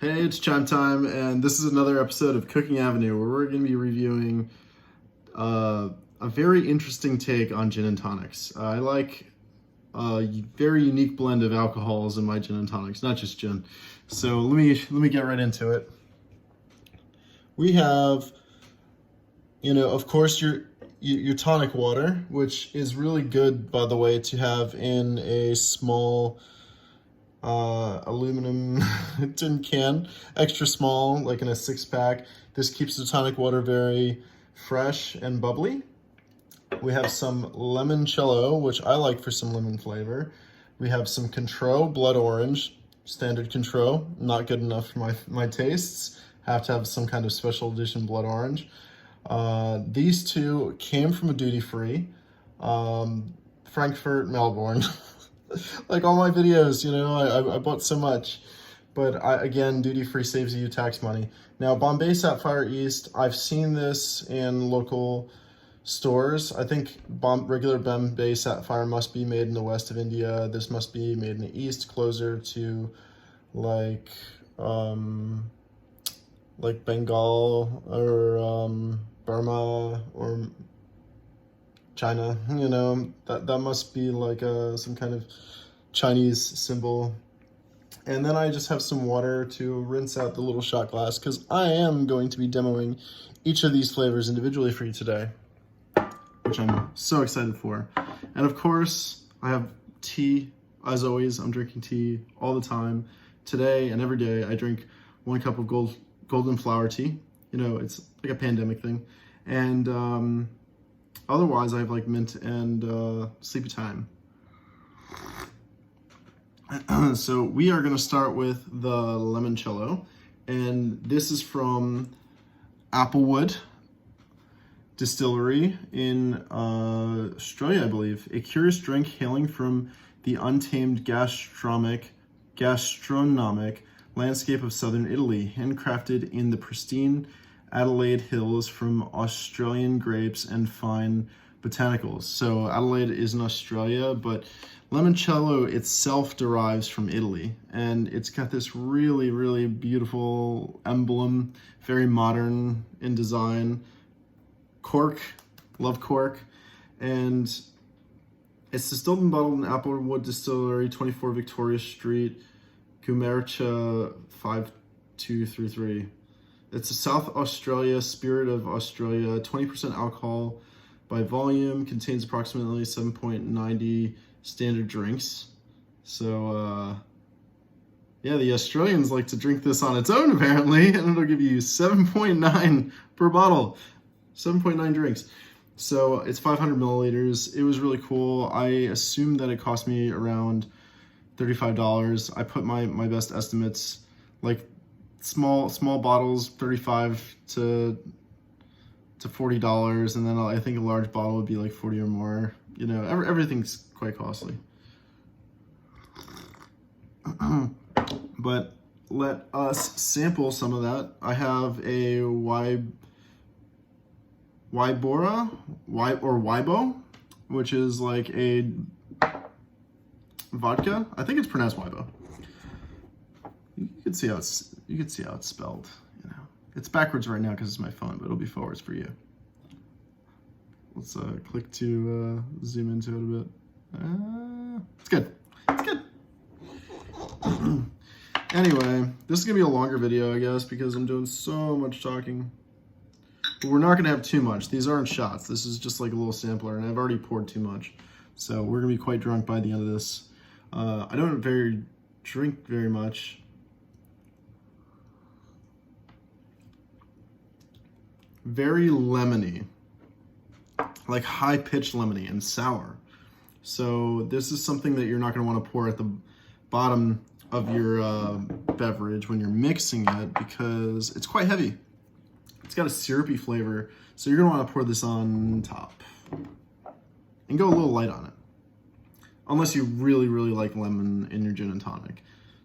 Hey, it's chime time, and this is another episode of Cooking Avenue where we're going to be reviewing a very interesting take on gin and tonics. I like a very unique blend of alcohols in my gin and tonics, not just gin. So let me get right into it. We have, of course, your tonic water, which is really good, by the way, to have in a small aluminum tin can, extra small, like in a 6-pack. This keeps the tonic water very fresh and bubbly. We have some limoncello, which I like for some lemon flavor. We have some Cointreau blood orange, standard Cointreau, not good enough for my tastes. Have to have some kind of special edition blood orange. These two came from a duty free, Frankfurt, Melbourne. Like all my videos, I bought so much, but again, duty-free saves you tax money. Now, Bombay Sapphire East, I've seen this in local stores. I think regular Bombay Sapphire must be made in the west of India. This must be made in the east, closer to like Bengal or Burma or China, that must be like some kind of Chinese symbol. And then I just have some water to rinse out the little shot glass because I am going to be demoing each of these flavors individually for you today, which I'm so excited for. And of course, I have tea. As always, I'm drinking tea all the time. Today and every day, I drink 1 cup of golden flower tea. It's like a pandemic thing. And otherwise, I have like mint and sleepy time. So we are going to start with the limoncello, and this is from Applewood Distillery in Australia, I believe. A curious drink hailing from the untamed gastronomic landscape of southern Italy, handcrafted in the pristine Adelaide Hills from Australian grapes and fine botanicals. So Adelaide is in Australia, but limoncello itself derives from Italy, and it's got this really, really beautiful emblem, very modern in design. Cork, love cork, and it's distilled and bottled in Applewood Distillery, 24 Victoria Street, Gumercha 5233. It's a South Australia, spirit of Australia, 20% alcohol by volume, contains approximately 7.90 standard drinks. So, yeah, the Australians like to drink this on its own, apparently, and it'll give you 7.9 per bottle. 7.9 drinks. So it's 500 milliliters. It was really cool. I assumed that it cost me around $35. I put my best estimates, like small bottles, $35 to $40, and then I think a large bottle would be like 40 or more. Everything's quite costly. But let us sample some of that. I have a Wybo, which is like a vodka. I think it's pronounced Wybo. You can see how it's spelled. It's backwards right now because it's my phone, but it'll be forwards for you. Let's click to zoom into it a bit. It's good. It's good. Anyway, this is gonna be a longer video, I guess, because I'm doing so much talking. But we're not gonna have too much. These aren't shots. This is just like a little sampler, and I've already poured too much. So we're gonna be quite drunk by the end of this. I don't drink very much. Very lemony, like high-pitched lemony and sour. So this is something that you're not going to want to pour at the bottom of your beverage when you're mixing it, because it's quite heavy. It's got a syrupy flavor, so you're going to want to pour this on top and go a little light on it, unless you really, really like lemon in your gin and tonic.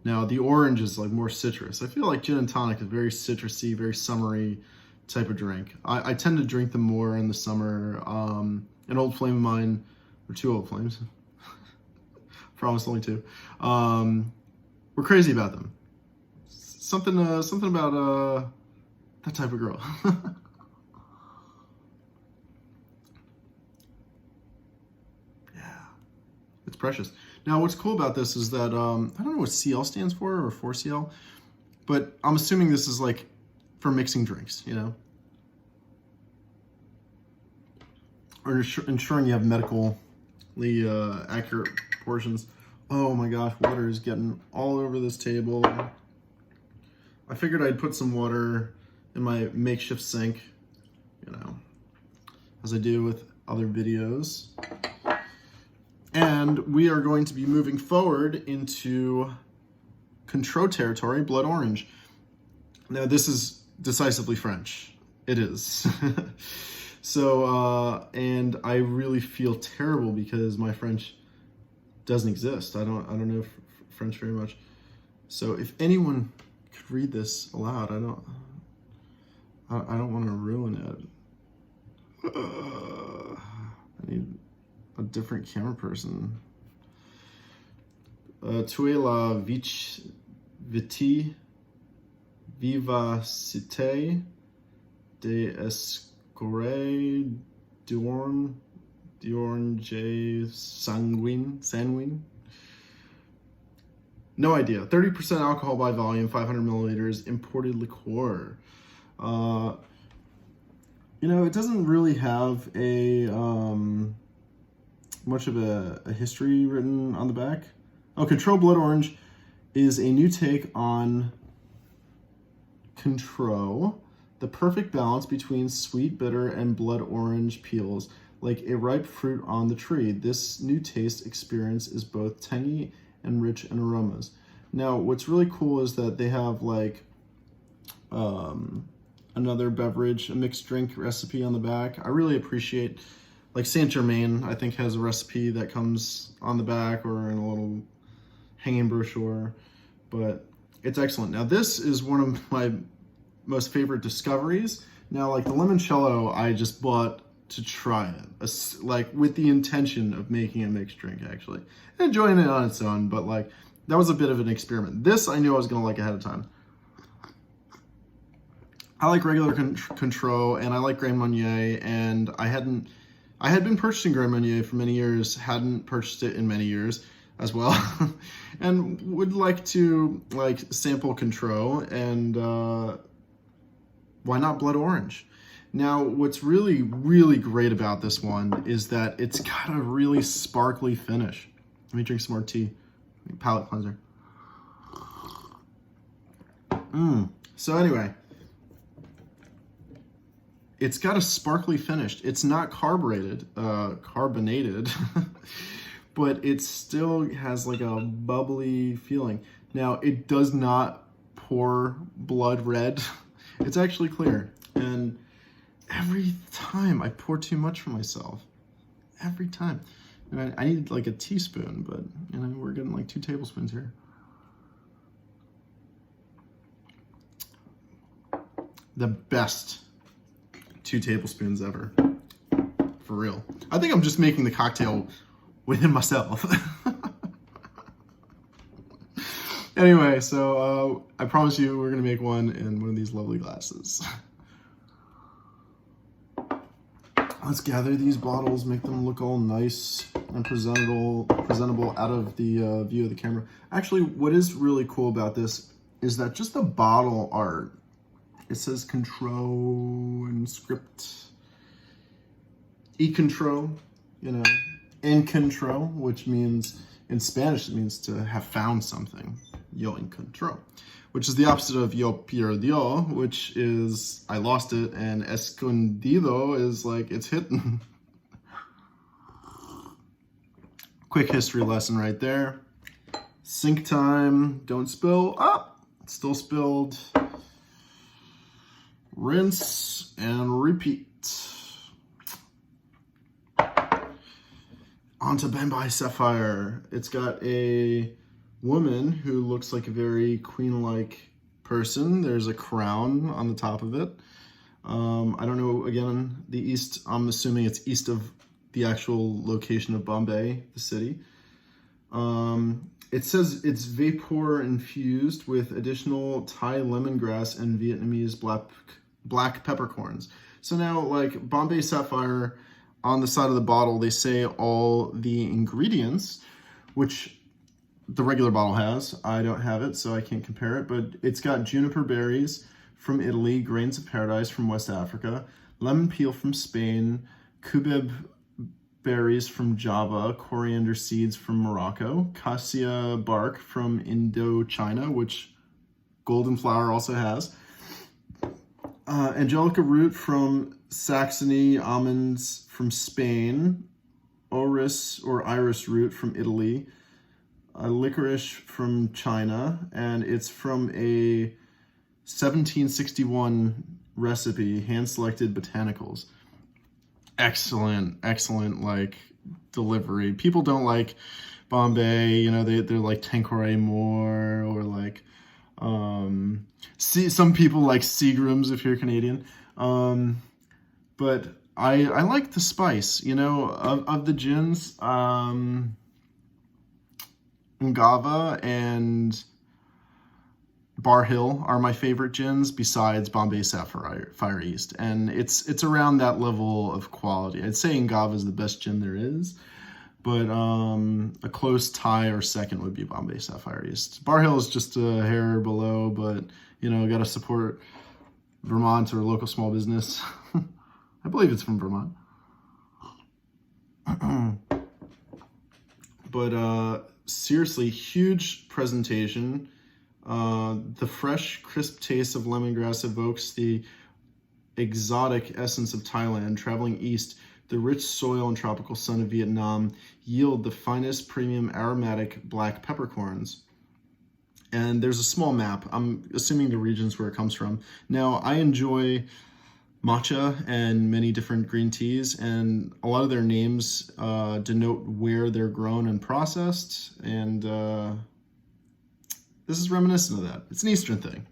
Now, the orange is like more citrus. I feel like gin and tonic is very citrusy, very summery type of drink. I tend to drink them more in the summer. An old flame of mine, or 2 old flames, promise only 2, we're crazy about them. something about that type of girl. Yeah, it's precious. Now, what's cool about this is that I don't know what CL stands for or 4CL, but I'm assuming this is like for mixing drinks, you know, or ensuring you have medically accurate portions. Oh my gosh, water is getting all over this table. I figured I'd put some water in my makeshift sink, you know, as I do with other videos. And we are going to be moving forward into Cointreau territory, blood orange. Now, this is decisively French. It is. So, and I really feel terrible because my French doesn't exist. I don't know French very much. So if anyone could read this aloud, I don't want to ruin it. I need a different camera person. Tu es la vivacité de escoré d'orange sanguine. No idea. 30% alcohol by volume, 500 milliliters, imported liqueur. You know, it doesn't really have a much of a history written on the back. Oh, Cointreau Blood Orange is a new take on Cointreau, the perfect balance between sweet, bitter, and blood orange peels, like a ripe fruit on the tree. This new taste experience is both tangy and rich in aromas. Now, what's really cool is that they have like another beverage, a mixed drink recipe on the back. I really appreciate, like Saint Germain, I think has a recipe that comes on the back or in a little hanging brochure, but it's excellent. Now, this is one of my most favorite discoveries. Now, like the limoncello, I just bought to try it, like with the intention of making a mixed drink, actually. And enjoying it on its own, but like that was a bit of an experiment. This I knew I was gonna like ahead of time. I like regular Cointreau and I like Grand Marnier, and I had been purchasing Grand Marnier for many years, hadn't purchased it in many years as well, and would like to like sample Cointreau, and why not blood orange? Now, what's really, really great about this one is that it's got a really sparkly finish. Let me drink some more tea. Palate cleanser. So anyway, it's got a sparkly finish. It's not carbonated, but it still has like a bubbly feeling. Now, it does not pour blood red. It's actually clear. And every time I pour too much for myself. Every time. And I need like a teaspoon, but you know, we're getting like 2 tablespoons here. The best 2 tablespoons ever. For real. I think I'm just making the cocktail within myself. Anyway, so I promise you we're gonna make one in one of these lovely glasses. Let's gather these bottles, make them look all nice and presentable out of the view of the camera. Actually, what is really cool about this is that just the bottle art, it says Cointreau in script, Cointreau, you know, en Cointreau, which means, in Spanish, it means to have found something, yo encontró, which is the opposite of yo perdió, which is I lost it, and escondido is like it's hidden. Quick history lesson right there. Sink time, don't spill. Ah, it's still spilled. Rinse and repeat. Onto Bombay Sapphire. It's got a woman who looks like a very queen-like person. There's a crown on the top of it. I don't know, again, the east, I'm assuming it's east of the actual location of Bombay, the city. It says it's vapor infused with additional Thai lemongrass and Vietnamese black peppercorns. So now, like Bombay Sapphire, on the side of the bottle, they say all the ingredients, which the regular bottle has. I don't have it, so I can't compare it, but it's got juniper berries from Italy, grains of paradise from West Africa, lemon peel from Spain, cubeb berries from Java, coriander seeds from Morocco, cassia bark from Indochina, which golden flower also has, angelica root from Saxony, almonds from Spain, orris or iris root from Italy, licorice from China, and it's from a 1761 recipe, hand-selected botanicals. Excellent, like delivery. People don't like Bombay, you know, they're like Tanqueray more, or like some people like Seagrams if you're Canadian. But I like the spice, you know, of the gins. Ngava and Bar Hill are my favorite gins besides Bombay Sapphire East, and it's around that level of quality. I'd say Ngava is the best gin there is, but a close tie or second would be Bombay Sapphire East. Bar Hill is just a hair below, but you know, got to support Vermont or local small business. I believe it's from Vermont. But seriously, huge presentation. The fresh, crisp taste of lemongrass evokes the exotic essence of Thailand. Traveling east, the rich soil and tropical sun of Vietnam yield the finest premium aromatic black peppercorns. And there's a small map. I'm assuming the regions where it comes from. Now, I enjoy matcha and many different green teas, and a lot of their names denote where they're grown and processed, and this is reminiscent of that. It's an Eastern thing,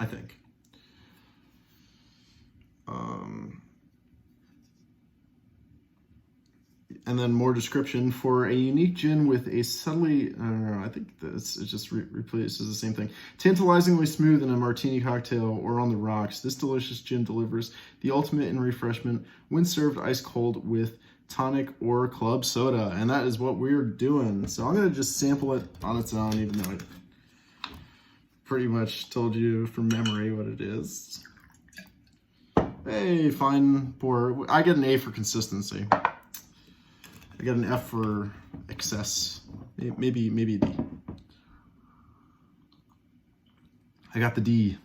I think. And then more description: for a unique gin with a subtly, I don't know, I think this it just replaces the same thing. Tantalizingly smooth in a martini cocktail or on the rocks, this delicious gin delivers the ultimate in refreshment when served ice cold with tonic or club soda. And that is what we're doing. So I'm going to just sample it on its own, even though I pretty much told you from memory what it is. Hey, fine pour. I get an A for consistency. I got an F for excess, maybe a D. I got the D.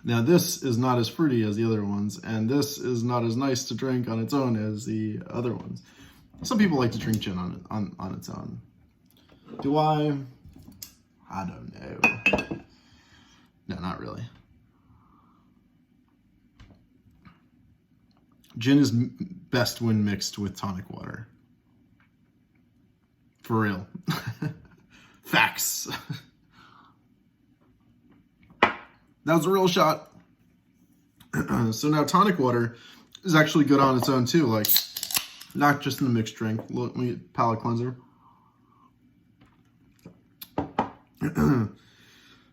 Now this is not as fruity as the other ones, and this is not as nice to drink on its own as the other ones. Some people like to drink gin on its own. Do I? I don't know. No, not really. Gin is best when mixed with tonic water. For real. Facts. That was a real shot. So now tonic water is actually good on its own too, like not just in a mixed drink. Let me palate cleanser.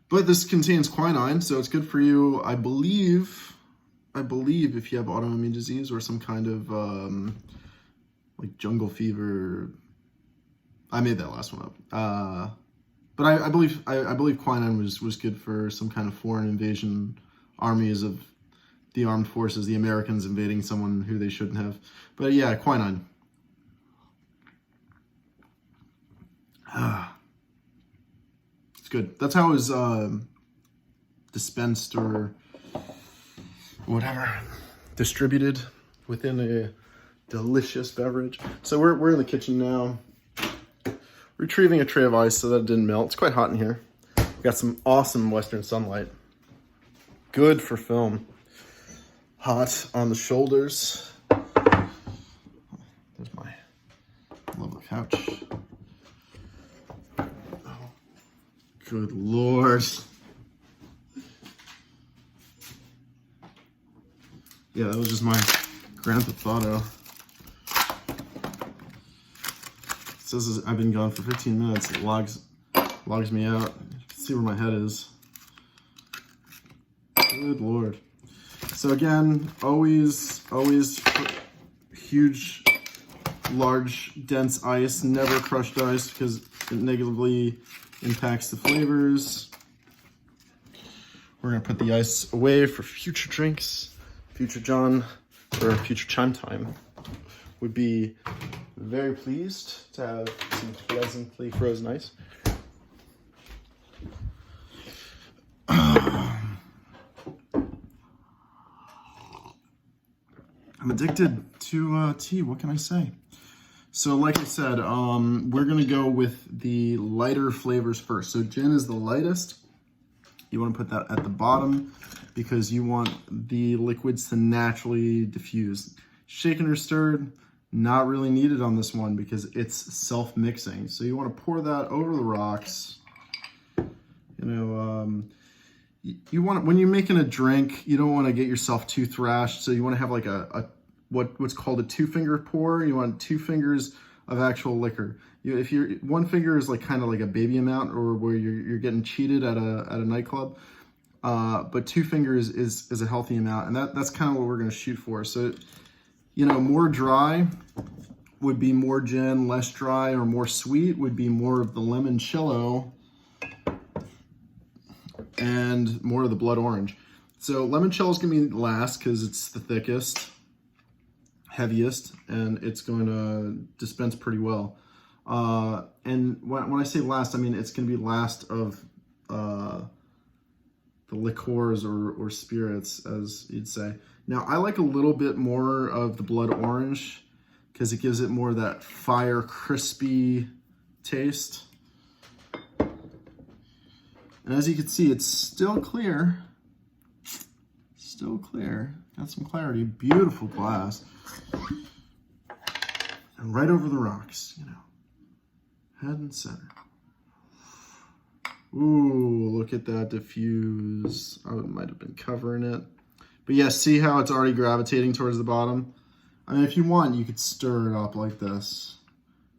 But this contains quinine, so it's good for you, I believe if you have autoimmune disease or some kind of like jungle fever. I made that last one up. But I believe quinine was good for some kind of foreign invasion armies of the armed forces, the Americans invading someone who they shouldn't have. But yeah, quinine. It's good. That's how it was dispensed or whatever, distributed within a delicious beverage. So we're in the kitchen now, retrieving a tray of ice so that it didn't melt. It's quite hot in here. We got some awesome western sunlight. Good for film. Hot on the shoulders. There's my lovely couch. Oh, good Lord. Yeah, that was just my Grand Theft Auto. says I've been gone for 15 minutes. It logs me out. You can see where my head is. Good Lord. So again, always huge, large, dense ice, never crushed ice because it negatively impacts the flavors. We're gonna put the ice away for future drinks. Future John, or future Chime Time, would be very pleased to have some pleasantly frozen ice. I'm addicted to tea, what can I say? So like I said, we're gonna go with the lighter flavors first. So gin is the lightest. You wanna put that at the bottom because you want the liquids to naturally diffuse. Shaken or stirred, not really needed on this one because it's self-mixing. So you wanna pour that over the rocks. You know, you want, when you're making a drink, you don't wanna get yourself too thrashed. So you wanna have like what's called a 2-finger pour. You want 2 fingers of actual liquor. If you're, 1 finger is like kind of like a baby amount, or where you're getting cheated at a nightclub. But 2 fingers is a healthy amount, and that's kind of what we're gonna shoot for. So, you know, more dry would be more gin, less dry or more sweet would be more of the limoncello, and more of the blood orange. So limoncello is gonna be last because it's the thickest, heaviest, and it's going to dispense pretty well. And when I say last, I mean it's going to be last of the liqueurs or spirits, as you'd say. Now, I like a little bit more of the blood orange because it gives it more of that fire, crispy taste. And as you can see, it's still clear. Still clear. Got some clarity. Beautiful glass. And right over the rocks, you know. Head and center. Ooh, look at that diffuse. I might have been covering it. But yeah, see how it's already gravitating towards the bottom? I mean, if you want, you could stir it up like this.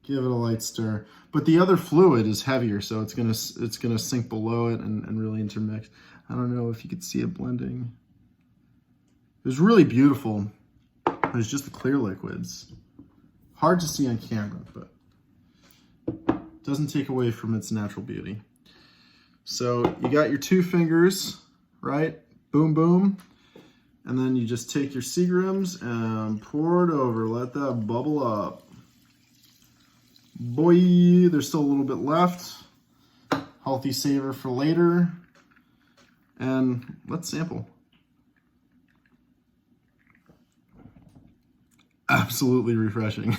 Give it a light stir. But the other fluid is heavier, so it's gonna sink below it and really intermix. I don't know if you could see it blending. It was really beautiful. It was just the clear liquids. Hard to see on camera, but doesn't take away from its natural beauty. So you got your 2 fingers, right? Boom, boom. And then you just take your Seagrams and pour it over. Let that bubble up. Boy, there's still a little bit left. Healthy savor for later. And let's sample. Absolutely refreshing.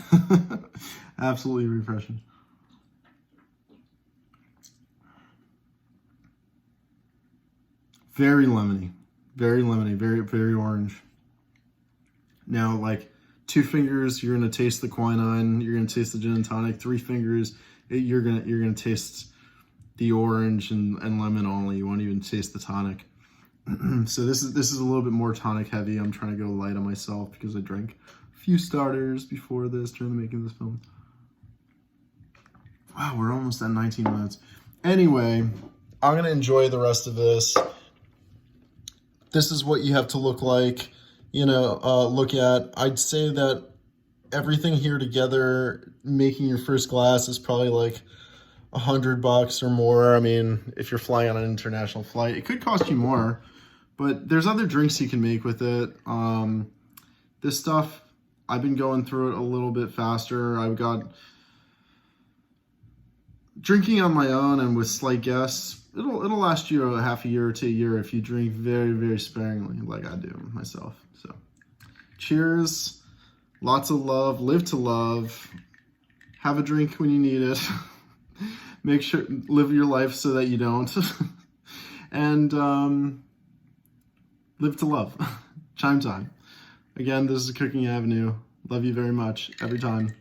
Absolutely refreshing. Very lemony, very orange. Now, like 2 fingers, you're gonna taste the quinine. You're gonna taste the gin and tonic. 3 fingers, you're gonna taste the orange and lemon only. You won't even taste the tonic. So this is a little bit more tonic heavy. I'm trying to go light on myself because I drank a few starters before this during the making of this film. Wow, we're almost at 19 minutes. Anyway, I'm gonna enjoy the rest of this. This is what you have to look like, you know, look at. I'd say that everything here together, making your first glass is probably like $100 or more. I mean, if you're flying on an international flight, it could cost you more, but there's other drinks you can make with it. This stuff, I've been going through it a little bit faster. I've got drinking on my own and with slight guests. It'll last you a half a year to a year if you drink very sparingly, like I do myself. So, cheers, lots of love, live to love, have a drink when you need it. Make sure, live your life so that you don't. And live to love. Chime time. Again, this is Cooking Avenue. Love you very much, every time.